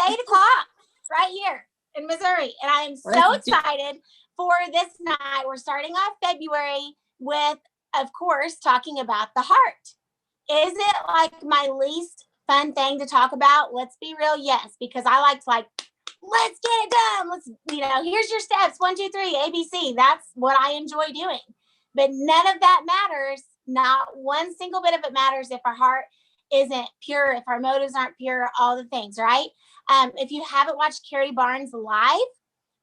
8:00 right here in Missouri. And I am so excited for this night. We're starting off February with, of course, talking about the heart. Is it like my least fun thing to talk about? Let's be real. Yes, because I like to let's get it done. Let's, here's your steps. 1, 2, 3, ABC. That's what I enjoy doing. But none of that matters. Not one single bit of it matters if our heart isn't pure, if our motives aren't pure, all the things, right? If you haven't watched Carrie Barnes live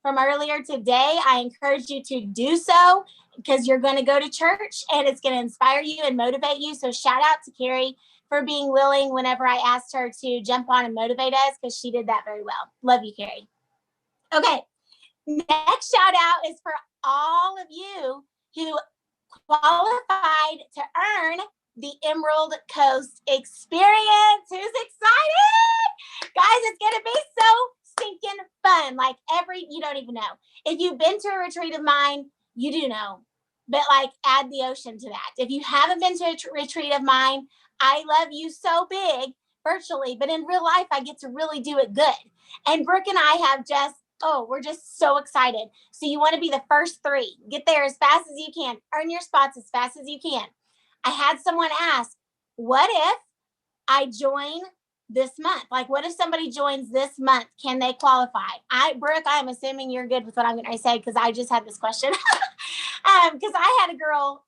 from earlier today, I encourage you to do so because you're going to go to church and it's going to inspire you and motivate you. So shout out to Carrie for being willing whenever I asked her to jump on and motivate us, because she did that very well. Love you, Carrie. Okay, next shout out is for all of you who qualified to earn the Emerald Coast Experience. Who's excited? Guys, it's going to be so stinking fun. You don't even know. If you've been to a retreat of mine, you do know. But add the ocean to that. If you haven't been to a retreat of mine, I love you so big virtually, but in real life, I get to really do it good. And Brooke and I have we're just so excited. So you want to be the first 3. Get there as fast as you can. Earn your spots as fast as you can. I had someone ask, what if I join this month? What if somebody joins this month? Can they qualify? Brooke, I'm assuming you're good with what I'm going to say because I just had this question. Because I had a girl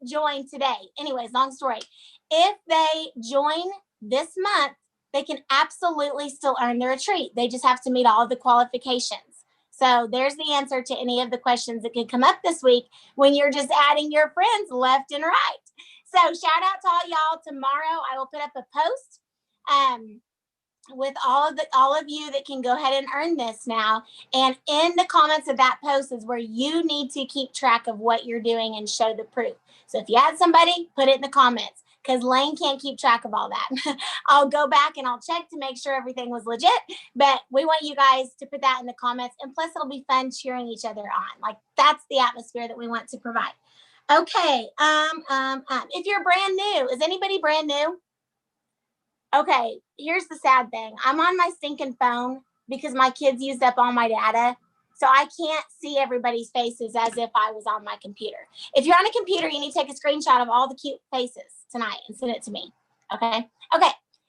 join today. Anyways, long story. If they join this month, they can absolutely still earn the retreat. They just have to meet all of the qualifications. So there's the answer to any of the questions that could come up this week when you're just adding your friends left and right. So shout out to all y'all. Tomorrow I will put up a post with all of you that can go ahead and earn this now. And in the comments of that post is where you need to keep track of what you're doing and show the proof. So if you had somebody, put it in the comments, because Lane can't keep track of all that. I'll go back and I'll check to make sure everything was legit, but we want you guys to put that in the comments. And plus it'll be fun cheering each other on. That's the atmosphere that we want to provide. Okay. If you're brand new, is anybody brand new? Okay, here's the sad thing. I'm on my stinking phone because my kids used up all my data. So I can't see everybody's faces as if I was on my computer. If you're on a computer, you need to take a screenshot of all the cute faces tonight and send it to me. Okay.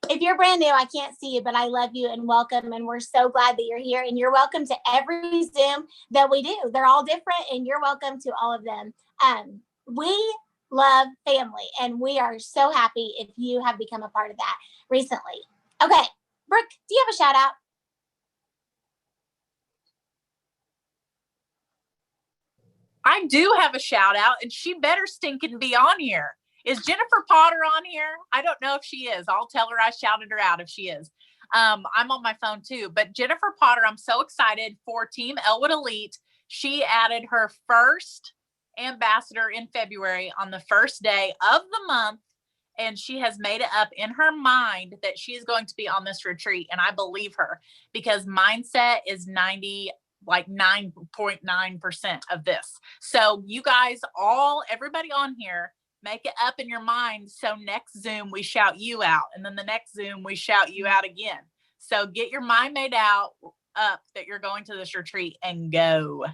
If you're brand new, I can't see you, but I love you and welcome. And we're so glad that you're here. And you're welcome to every Zoom that we do. They're all different and you're welcome to all of them. We love family and we are so happy if you have become a part of that recently. Okay, Brooke, do you have a shout out? I do have a shout out, and she better stinking be on here. Is Jennifer Potter on here? I don't know if she is. I'll tell her I shouted her out if she is. I'm on my phone too, but Jennifer Potter, I'm so excited for Team Elwood Elite. She added her first ambassador in February on the first day of the month. And she has made it up in her mind that she is going to be on this retreat. And I believe her because mindset is 9.9% of this. So you guys everybody on here, make it up in your mind. So next Zoom, we shout you out. And then the next Zoom, we shout you out again. So get your mind made up that you're going to this retreat and go.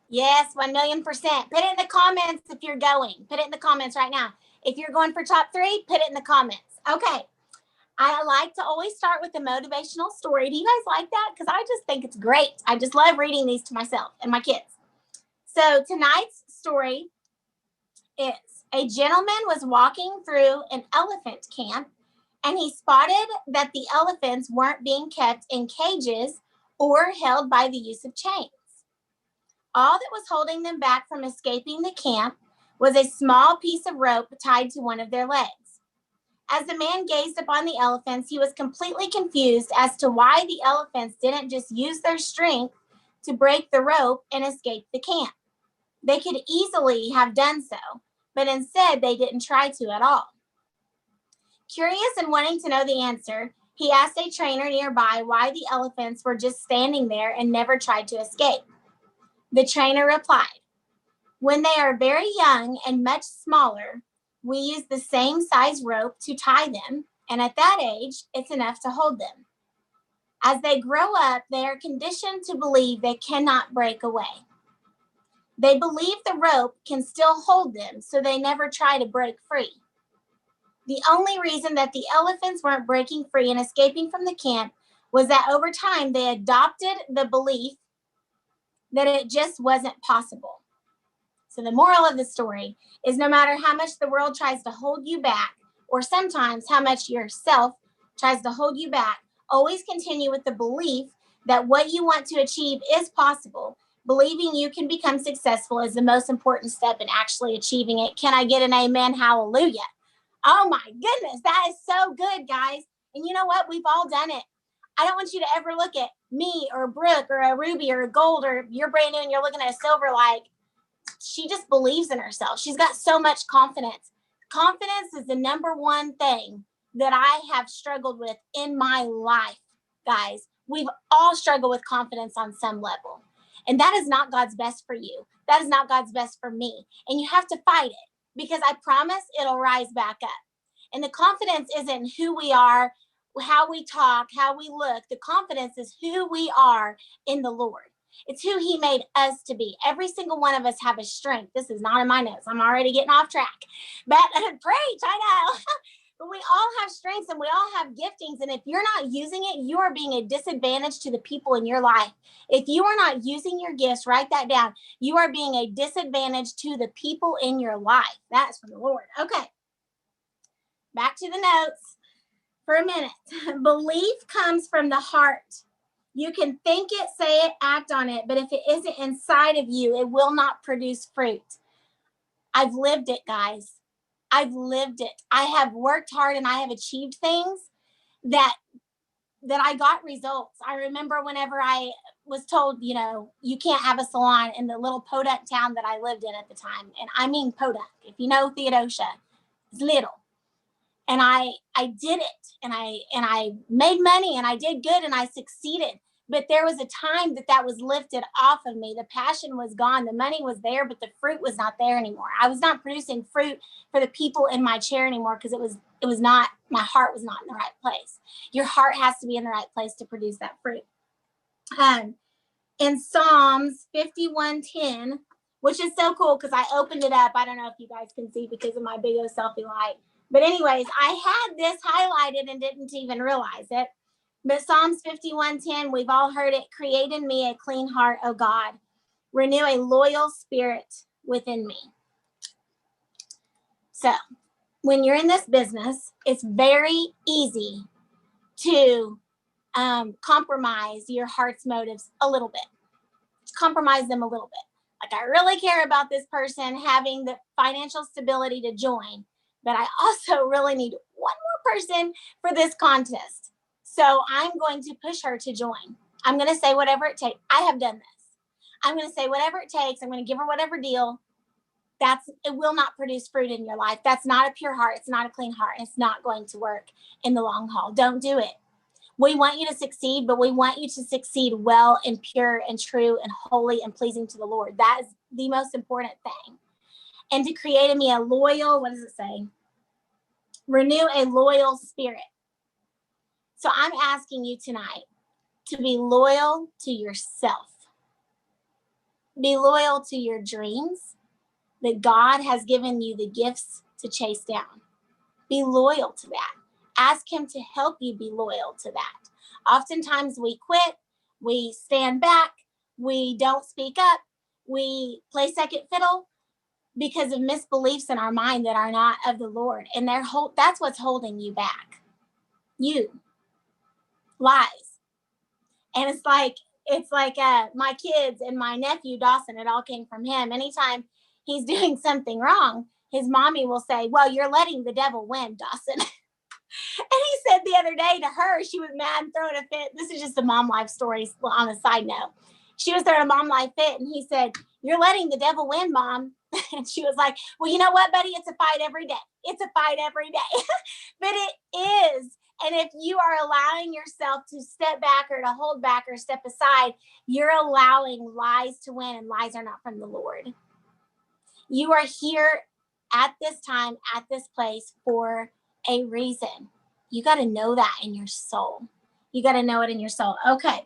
Yes, 1,000,000%. Put it in the comments if you're going. Put it in the comments right now. If you're going for top 3, put it in the comments. Okay. I like to always start with a motivational story. Do you guys like that? Because I just think it's great. I just love reading these to myself and my kids. So tonight's story is a gentleman was walking through an elephant camp and he spotted that the elephants weren't being kept in cages or held by the use of chains. All that was holding them back from escaping the camp was a small piece of rope tied to one of their legs. As the man gazed upon the elephants, he was completely confused as to why the elephants didn't just use their strength to break the rope and escape the camp. They could easily have done so, but instead they didn't try to at all. Curious and wanting to know the answer, he asked a trainer nearby why the elephants were just standing there and never tried to escape. The trainer replied, "When they are very young and much smaller, we use the same size rope to tie them, and at that age, it's enough to hold them. As they grow up, they are conditioned to believe they cannot break away. They believe the rope can still hold them, so they never try to break free. The only reason that the elephants weren't breaking free and escaping from the camp was that over time they adopted the belief that it just wasn't possible. So the moral of the story is no matter how much the world tries to hold you back, or sometimes how much yourself tries to hold you back, always continue with the belief that what you want to achieve is possible. Believing you can become successful is the most important step in actually achieving it. Can I get an amen? Hallelujah. Oh my goodness, that is so good, guys. And you know what? We've all done it. I don't want you to ever look at me or Brooke or a Ruby or a Gold, or you're brand new and you're looking at a Silver like, she just believes in herself. She's got so much confidence. Confidence is the number one thing that I have struggled with in my life, guys. We've all struggled with confidence on some level. And that is not God's best for you. That is not God's best for me. And you have to fight it, because I promise it'll rise back up. And the confidence isn't who we are, how we talk, how we look. The confidence is who we are in the Lord. It's who he made us to be. Every single one of us have a strength. This is not in my notes. I'm already getting off track. But preach, I know. But we all have strengths and we all have giftings. And if you're not using it, you are being a disadvantage to the people in your life. If you are not using your gifts, write that down. You are being a disadvantage to the people in your life. That's from the Lord. Okay. Back to the notes for a minute. Belief comes from the heart. You can think it, say it, act on it, but if it isn't inside of you, it will not produce fruit. I've lived it, guys. I've lived it. I have worked hard and I have achieved things that I got results. I remember whenever I was told, you can't have a salon in the little Podunk town that I lived in at the time. And I mean Podunk. If you know Theodosia, it's little. And I did it, and I made money, and I did good, and I succeeded. But there was a time that was lifted off of me. The passion was gone. The money was there, but the fruit was not there anymore. I was not producing fruit for the people in my chair anymore, because it was not, my heart was not in the right place. Your heart has to be in the right place to produce that fruit. In Psalms 51:10, which is so cool because I opened it up. I don't know if you guys can see because of my big old selfie light. But anyways, I had this highlighted and didn't even realize it. But Psalms 51:10, we've all heard it. Create in me a clean heart, O God. Renew a loyal spirit within me. So when you're in this business, it's very easy to compromise your heart's motives a little bit. Compromise them a little bit. Like, I really care about this person having the financial stability to join, but I also really need one more person for this contest. So I'm going to push her to join. I'm going to say whatever it takes. I have done this. I'm going to say whatever it takes. I'm going to give her whatever deal. It will not produce fruit in your life. That's not a pure heart. It's not a clean heart. It's not going to work in the long haul. Don't do it. We want you to succeed, but we want you to succeed well and pure and true and holy and pleasing to the Lord. That is the most important thing. And to create in me a loyal, what does it say? Renew a loyal spirit. So I'm asking you tonight to be loyal to yourself. Be loyal to your dreams that God has given you the gifts to chase down. Be loyal to that. Ask him to help you be loyal to that. Oftentimes we quit, we stand back, we don't speak up, we play second fiddle because of misbeliefs in our mind that are not of the Lord. And that's what's holding you back. You. Lies. And it's like my kids and my nephew Dawson, it all came from him. Anytime he's doing something wrong, his mommy will say, well, you're letting the devil win, Dawson. And he said the other day to her, she was mad and throwing a fit. This is just a mom life story on a side note. She was throwing a mom life fit, and he said, you're letting the devil win, Mom. And she was like, well, you know what, buddy? It's a fight every day. It's a fight every day. But it is. And if you are allowing yourself to step back or to hold back or step aside, you're allowing lies to win, and lies are not from the Lord. You are here at this time, at this place for a reason. You got to know that in your soul. You got to know it in your soul. Okay.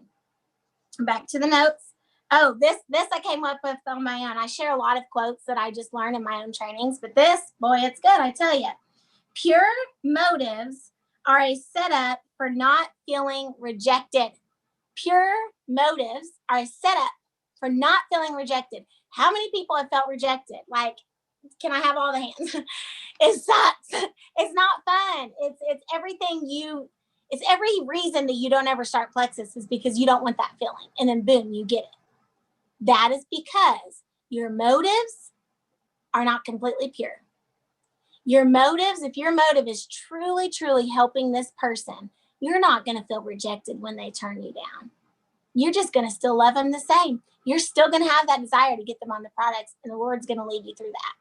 Back to the notes. Oh, this I came up with on my own. I share a lot of quotes that I just learned in my own trainings, but this, boy, it's good. I tell you. Pure motives are a setup for not feeling rejected. Pure motives are a setup for not feeling rejected. How many people have felt rejected? Like, can I have all the hands? It sucks. It's not fun. It's everything it's every reason that you don't ever start Plexus is because you don't want that feeling. And then boom, you get it. That is because your motives are not completely pure. Your motives, if your motive is truly, truly helping this person, you're not going to feel rejected when they turn you down. You're just going to still love them the same. You're still going to have that desire to get them on the products, and the Lord's going to lead you through that.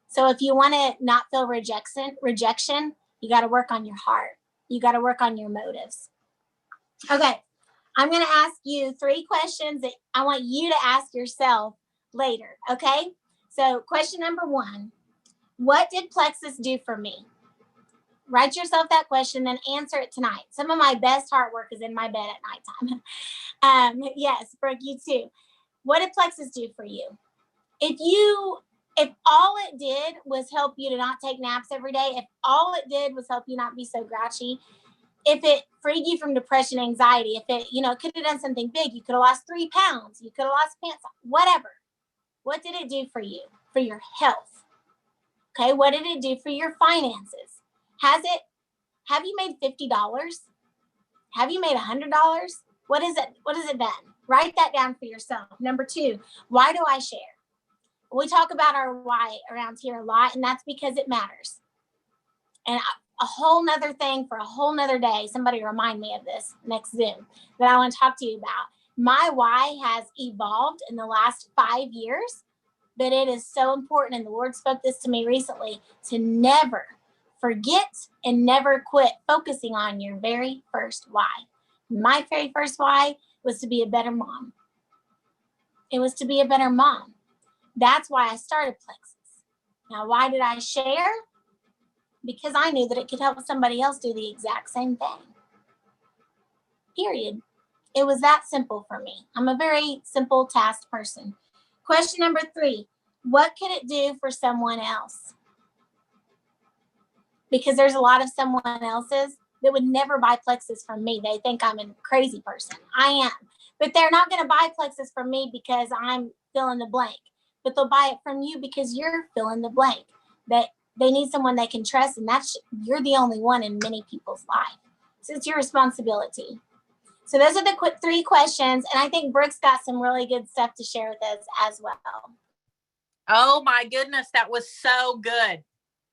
So if you want to not feel rejection, you got to work on your heart. You got to work on your motives. Okay. I'm going to ask you 3 questions that I want you to ask yourself later. Okay. So question number 1, what did Plexus do for me? Write yourself that question and answer it tonight. Some of my best heart work is in my bed at nighttime. Yes, Brooke, you too. What did Plexus do for you? If all it did was help you to not take naps every day, if all it did was help you not be so grouchy, if it freed you from depression, anxiety, if it, it could have done something big, you could have lost 3 pounds, you could have lost pants, whatever. What did it do for you, for your health? Okay, what did it do for your finances? Have you made $50? Have you made $100? What is it? What has it done? Write that down for yourself. Number 2, why do I share? We talk about our why around here a lot, and that's because it matters. And a whole nother thing for a whole nother day, somebody remind me of this next Zoom that I want to talk to you about. My why has evolved in the last 5 years, but it is so important. And the Lord spoke this to me recently to never forget and never quit focusing on your very first why. My very first why was to be a better mom. It was to be a better mom. That's why I started Plexus. Now, why did I share? Because I knew that it could help somebody else do the exact same thing. Period. It was that simple for me. I'm a very simple task person. Question number 3, what could it do for someone else? Because there's a lot of someone else's that would never buy Plexus from me. They think I'm a crazy person. I am. But they're not going to buy Plexus from me because I'm fill in the blank. But they'll buy it from you because you're fill in the blank. That they need someone they can trust, and you're the only one in many people's life. So it's your responsibility. So those are the 3 questions, and I think Brooke's got some really good stuff to share with us as well. Oh my goodness, that was so good.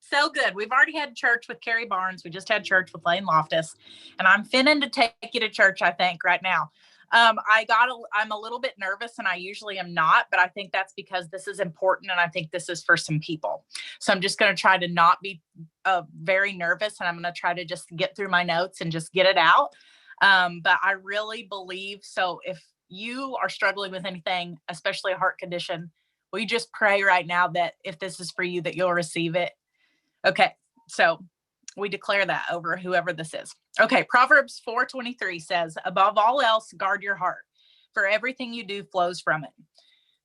So good. We've already had church with Carrie Barnes. We just had church with Lane Loftus, and I'm finna to take you to church, I think, right now. I'm a little bit nervous, and I usually am not, but I think that's because this is important, and I think this is for some people. So I'm just going to try to not be very nervous, and I'm going to try to just get through my notes and just get it out. But I really believe, so if you are struggling with anything, especially a heart condition, will you just pray right now that if this is for you, that you'll receive it? Okay, so we declare that over whoever this is. Okay, Proverbs 4:23 says, above all else, guard your heart, for everything you do flows from it.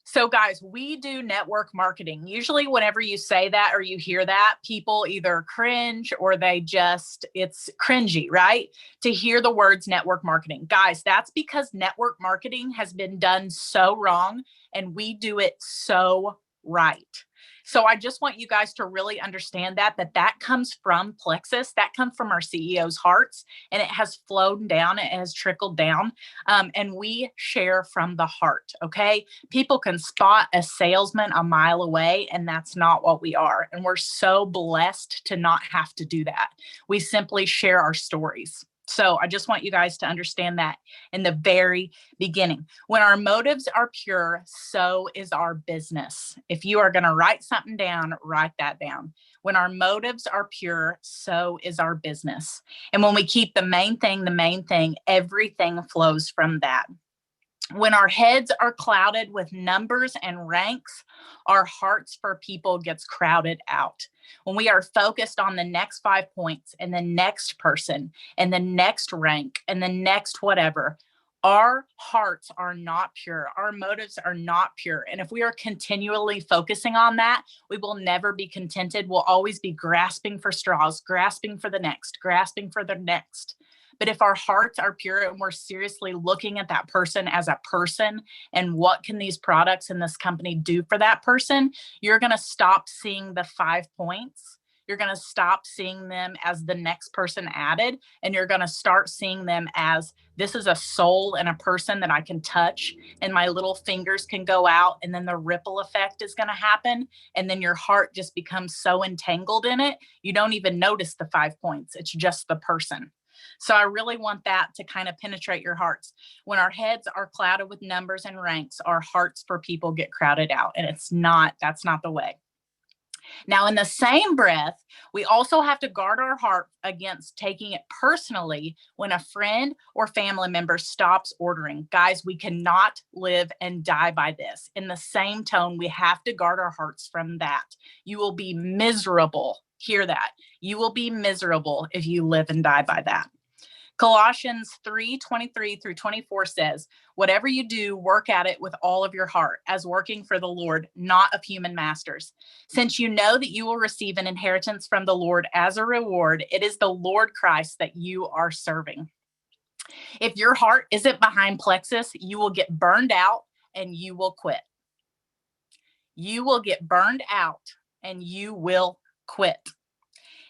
So guys, we do network marketing. Usually whenever you say that or you hear that, people either cringe or it's cringy, right? To hear the words network marketing. Guys, that's because network marketing has been done so wrong and we do it so right. So I just want you guys to really understand that comes from Plexus, that comes from our CEO's hearts, and it has flowed down, it has trickled down, and we share from the heart, okay? People can spot a salesman a mile away, and that's not what we are. And we're so blessed to not have to do that. We simply share our stories. So I just want you guys to understand that in the very beginning. When our motives are pure, so is our business. If you are going to write something down, write that down. When our motives are pure, so is our business. And when we keep the main thing, everything flows from that. When our heads are clouded with numbers and ranks, our hearts for people gets crowded out. When we are focused on the next 5 points and the next person and the next rank and the next whatever, our hearts are not pure. Our motives are not pure. And if we are continually focusing on that, we will never be contented. We'll always be grasping for straws, grasping for the next, grasping for the next. But if our hearts are pure and we're seriously looking at that person as a person and what can these products in this company do for that person, you're going to stop seeing the 5 points. You're going to stop seeing them as the next person added, and you're going to start seeing them as this is a soul and a person that I can touch, and my little fingers can go out, and then the ripple effect is going to happen. And then your heart just becomes so entangled in it, you don't even notice the 5 points. It's just the person. So I really want that to kind of penetrate your hearts. When our heads are clouded with numbers and ranks, our hearts for people get crowded out. And that's not the way. Now, in the same breath, we also have to guard our heart against taking it personally when a friend or family member stops ordering. Guys, we cannot live and die by this. In the same tone, we have to guard our hearts from that. You will be miserable. Hear that. You will be miserable if you live and die by that. Colossians 3:23-24 says, whatever you do, work at it with all of your heart, as working for the Lord, not of human masters. Since you know that you will receive an inheritance from the Lord as a reward, it is the Lord Christ that you are serving. If your heart isn't behind Plexus, you will get burned out and you will quit. You will get burned out and you will quit.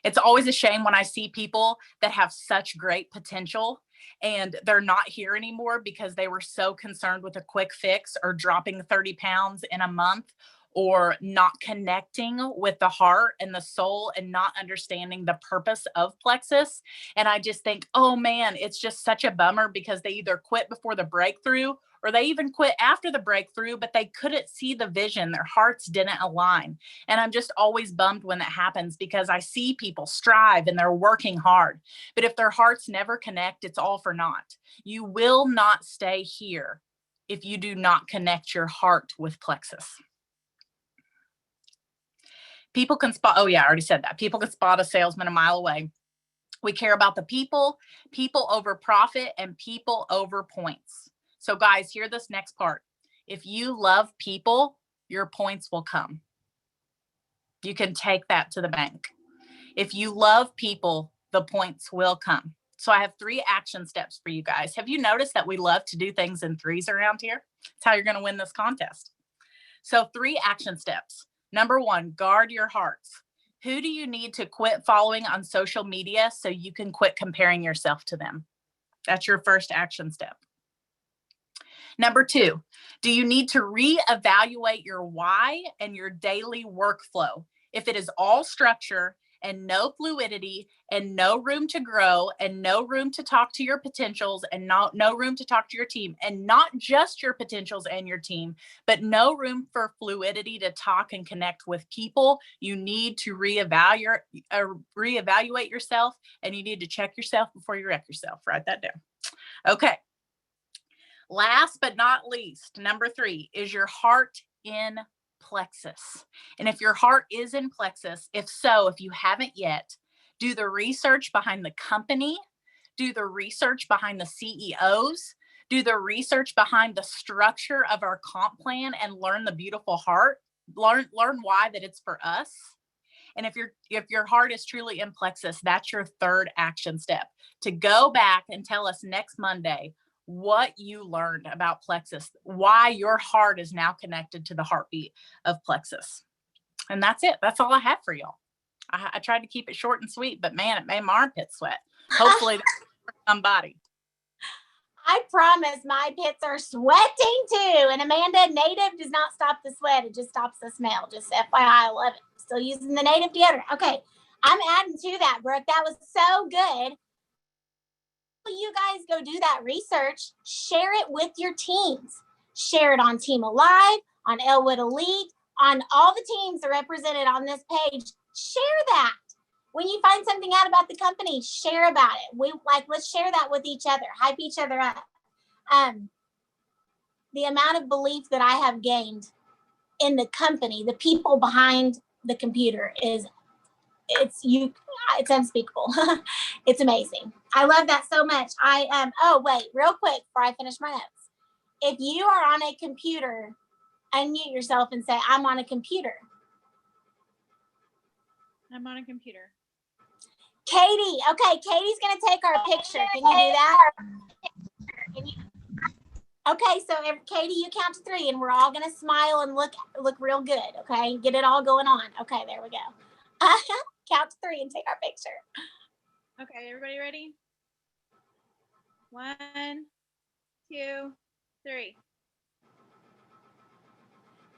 It's always a shame when I see people that have such great potential and they're not here anymore because they were so concerned with a quick fix or dropping 30 pounds in a month or not connecting with the heart and the soul and not understanding the purpose of Plexus. And I just think, oh man, it's just such a bummer because they either quit before the breakthrough or they even quit after the breakthrough, but they couldn't see the vision. Their hearts didn't align. And I'm just always bummed when that happens because I see people strive and they're working hard. But if their hearts never connect, it's all for naught. You will not stay here if you do not connect your heart with Plexus. People can spot, oh yeah, I already said that. People can spot a salesman a mile away. We care about the people over profit, and people over points. So guys, hear this next part. If you love people, your points will come. You can take that to the bank. If you love people, the points will come. So I have 3 action steps for you guys. Have you noticed that we love to do things in threes around here? It's how you're going to win this contest. So 3 action steps. Number 1, guard your hearts. Who do you need to quit following on social media so you can quit comparing yourself to them? That's your first action step. Number 2, do you need to reevaluate your why and your daily workflow? If it is all structure and no fluidity and no room to grow and no room to talk to your potentials and no room to talk to your team, and not just your potentials and your team, but no room for fluidity to talk and connect with people, you need to reevaluate yourself, and you need to check yourself before you wreck yourself. Write that down. Okay. Last but not least, number 3, is your heart in Plexus? And if your heart is in Plexus, if you haven't yet, do the research behind the company, do the research behind the CEOs, do the research behind the structure of our comp plan, and learn the beautiful heart, learn why that it's for us. And if your heart is truly in Plexus, that's your 3rd action step, to go back and tell us next Monday what you learned about Plexus, why your heart is now connected to the heartbeat of Plexus. And that's it. That's all I have for y'all. I tried to keep it short and sweet, but man, it made my armpits sweat. Hopefully that's for somebody. I promise my pits are sweating too. And Amanda, Native does not stop the sweat. It just stops the smell. Just FYI, I love it. Still using the Native deodorant. Okay. I'm adding to that, Brooke. That was so good. You guys go do that research, share it with your teams. Share it on Team Alive, on Elwood Elite, on all the teams that are represented on this page. Share that. When you find something out about the company, share about it. Let's share that with each other, hype each other up. the amount of belief that I have gained in the company, the people behind the computer it's unspeakable. It's amazing. I love that so much. Oh wait, real quick before I finish my notes. If you are on a computer, unmute yourself and say, I'm on a computer. I'm on a computer. Katie, okay, Katie's gonna take our picture. Can you do that? Okay, so Katie, you count to 3 and we're all gonna smile and look real good, okay? Get it all going on. Okay, there we go. Count to 3 and take our picture. Okay, everybody ready? 1, 2, 3.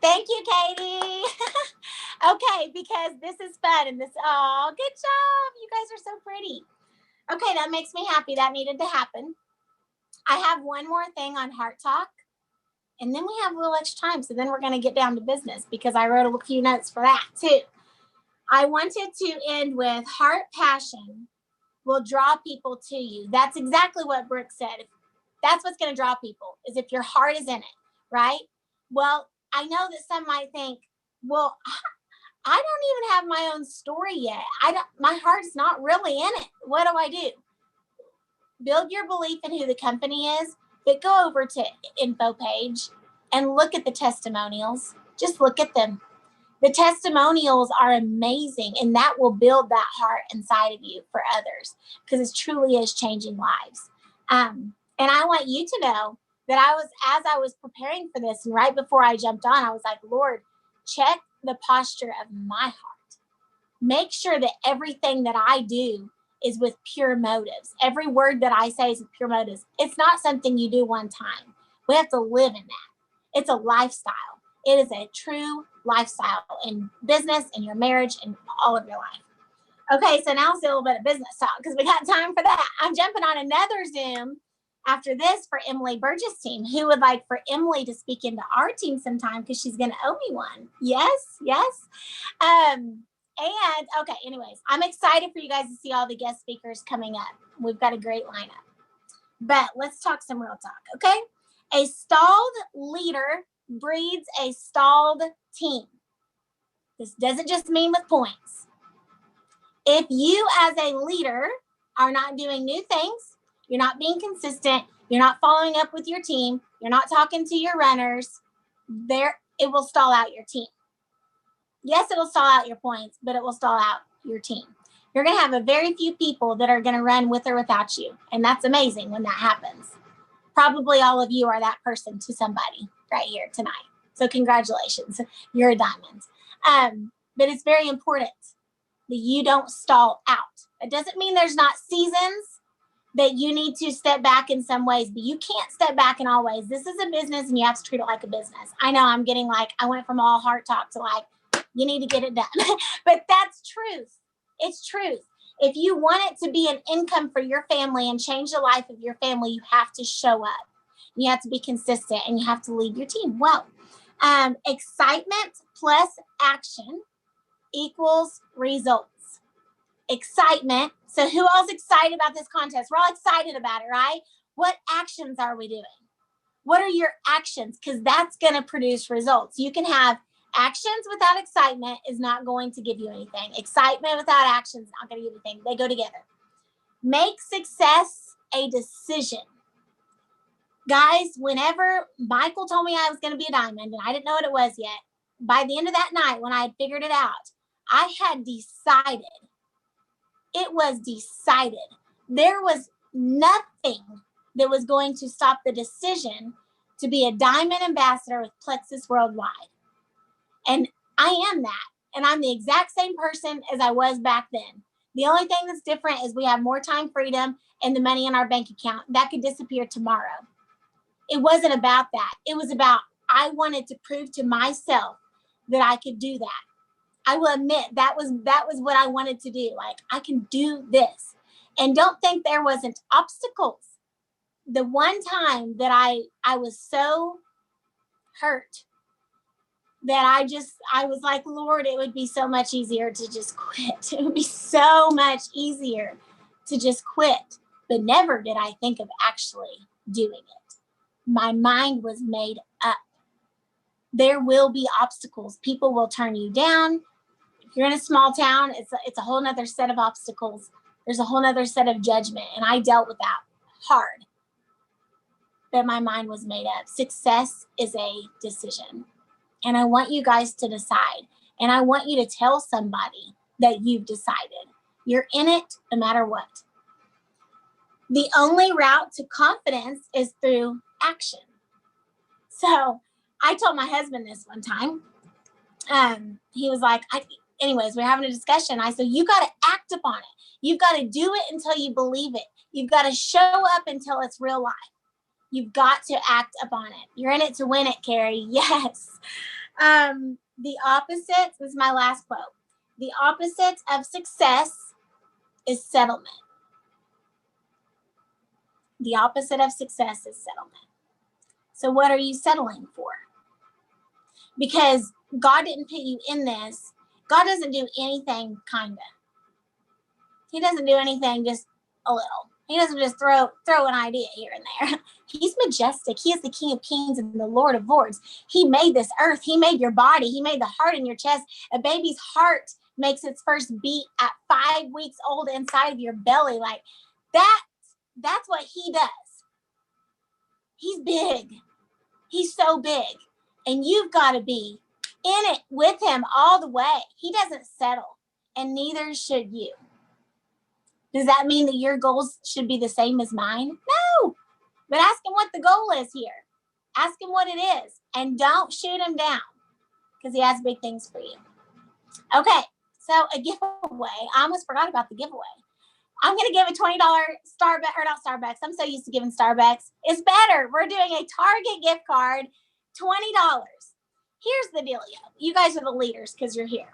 Thank you, Katie. Okay, because this is fun and oh, good job. You guys are so pretty. Okay, that makes me happy. That needed to happen. I have one more thing on Heart Talk, and then we have a little extra time. So then we're going to get down to business because I wrote a few notes for that too. I wanted to end with heart passion will draw people to you. That's exactly what Brooke said. That's what's going to draw people is if your heart is in it, right? Well, I know that some might think, well, I don't even have my own story yet. My heart's not really in it. What do I do? Build your belief in who the company is, but go over to info page and look at the testimonials. Just look at them. The testimonials are amazing, and that will build that heart inside of you for others because it truly is changing lives. And I want you to know that as I was preparing for this and right before I jumped on, I was like, Lord, check the posture of my heart. Make sure that everything that I do is with pure motives. Every word that I say is with pure motives. It's not something you do one time. We have to live in that. It's a lifestyle. It is a true lifestyle in business, in your marriage, and all of your life. Okay, so now let's do a little bit of business talk because we got time for that. I'm jumping on another Zoom after this for Emily Burgess' team. Who would like for Emily to speak into our team sometime because she's going to owe me one? Yes. And okay, anyways, I'm excited for you guys to see all the guest speakers coming up. We've got a great lineup. But let's talk some real talk, okay? A stalled leader breeds a stalled team. This doesn't just mean with points. If you as a leader are not doing new things, you're not being consistent, you're not following up with your team, you're not talking to your runners, it will stall out your team. Yes, it'll stall out your points, but it will stall out your team. You're going to have a very few people that are going to run with or without you. And that's amazing when that happens. Probably all of you are that person to somebody right here tonight. So congratulations, you're a diamond. But it's very important that you don't stall out. It doesn't mean there's not seasons that you need to step back in some ways, but you can't step back in all ways. This is a business and you have to treat it like a business. I know I'm getting I went from all heart talk to you need to get it done. But that's truth. It's truth. If you want it to be an income for your family and change the life of your family, you have to show up. You have to be consistent and you have to lead your team well. Excitement plus action equals results. Excitement. So who else is excited about this contest? We're all excited about it, right? What actions are we doing? What are your actions? Because that's going to produce results. You can have actions without excitement is not going to give you anything. Excitement without action is not going to give you anything. They go together. Make success a decision. Guys, whenever Michael told me I was going to be a diamond and I didn't know what it was yet, by the end of that night when I had figured it out, I had decided. It was decided. There was nothing that was going to stop the decision to be a diamond ambassador with Plexus Worldwide. And I am that. And I'm the exact same person as I was back then. The only thing that's different is we have more time freedom and the money in our bank account. That could disappear tomorrow. It wasn't about that. It was about I wanted to prove to myself that I could do that. I will admit that was what I wanted to do. I can do this. And don't think there wasn't obstacles. The one time that I was so hurt that I was like, Lord, it would be so much easier to just quit. It would be so much easier to just quit. But never did I think of actually doing it. My mind was made up. There will be obstacles. People will turn you down. If you're in a small town, it's a whole nother set of obstacles. There's a whole nother set of judgment. And I dealt with that hard. But my mind was made up. Success is a decision. And I want you guys to decide. And I want you to tell somebody that you've decided. You're in it no matter what. The only route to confidence is through action. So I told my husband this one time. He was like, anyways, we're having a discussion. I said, you got to act upon it. You've got to do it until you believe it. You've got to show up until it's real life. You've got to act upon it. You're in it to win it, Carrie. Yes. The opposite, this is my last quote. The opposite of success is settlement. The opposite of success is settlement. So what are you settling for? Because God didn't put you in this. God doesn't do anything kind of. He doesn't do anything just a little. He doesn't just throw an idea here and there. He's majestic. He is the King of Kings and the Lord of Lords. He made this earth. He made your body. He made the heart in your chest. A baby's heart makes its first beat at 5 weeks old inside of your belly. Like that's what he does. He's big. He's so big. And you've got to be in it with him all the way. He doesn't settle, and neither should you. Does that mean that your goals should be the same as mine? No. But ask him what the goal is here. Ask him what it is. And don't shoot him down, because he has big things for you. Okay, so a giveaway. I almost forgot about the giveaway. I'm going to give a $20 Starbucks, or not Starbucks. I'm so used to giving Starbucks. It's better. We're doing a Target gift card, $20. Here's the dealio. You guys are the leaders because you're here.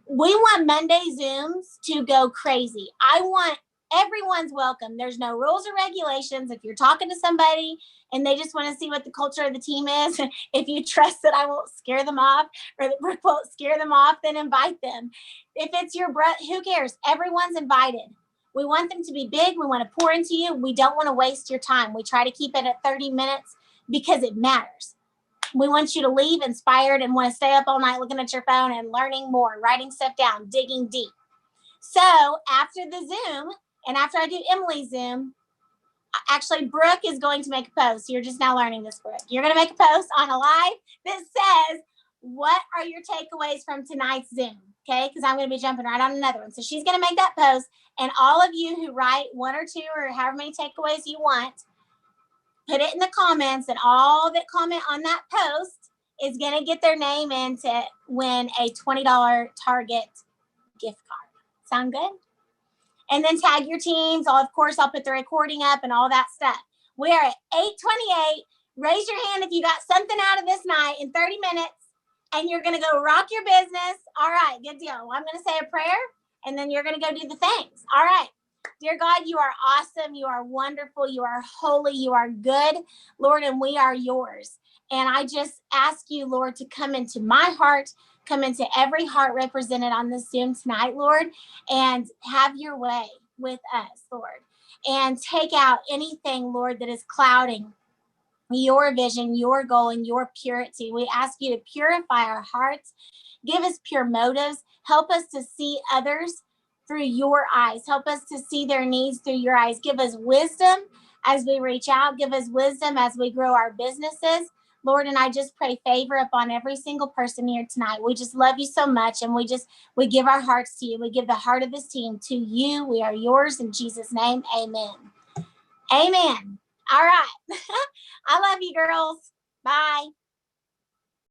We want Monday Zooms to go crazy. I want everyone's welcome. There's no rules or regulations. If you're talking to somebody and they just want to see what the culture of the team is, if you trust that I won't scare them off or that Brooke won't scare them off, then invite them. If it's your brother, who cares? Everyone's invited. We want them to be big. We want to pour into you. We don't want to waste your time. We try to keep it at 30 minutes because it matters. We want you to leave inspired and want to stay up all night looking at your phone and learning more, writing stuff down, digging deep. So after the Zoom and after I do Emily's Zoom, actually Brooke is going to make a post. You're just now learning this, Brooke. You're going to make a post on a live that says, what are your takeaways from tonight's Zoom? Okay, because I'm going to be jumping right on another one. So she's going to make that post, and all of you who write 1 or 2 or however many takeaways you want, put it in the comments, and all that comment on that post is going to get their name in to win a $20 Target gift card. Sound good? And then tag your teams. Of course, I'll put the recording up and all that stuff. We are at 8:28. Raise your hand if you got something out of this night in 30 minutes, and you're going to go rock your business. All right, good deal. I'm going to say a prayer, and then you're going to go do the things. All right. Dear God, you are awesome. You are wonderful. You are holy. You are good, Lord, and we are yours. And I just ask you, Lord, to come into my heart, come into every heart represented on this Zoom tonight, Lord, and have your way with us, Lord. And take out anything, Lord, that is clouding your vision, your goal, and your purity. We ask you to purify our hearts. Give us pure motives. Help us to see others through your eyes. Help us to see their needs through your eyes. Give us wisdom as we reach out. Give us wisdom as we grow our businesses. Lord, and I just pray favor upon every single person here tonight. We just love you so much, and we give our hearts to you. We give the heart of this team to you. We are yours in Jesus' name. Amen. Amen. All right. I love you, girls. Bye.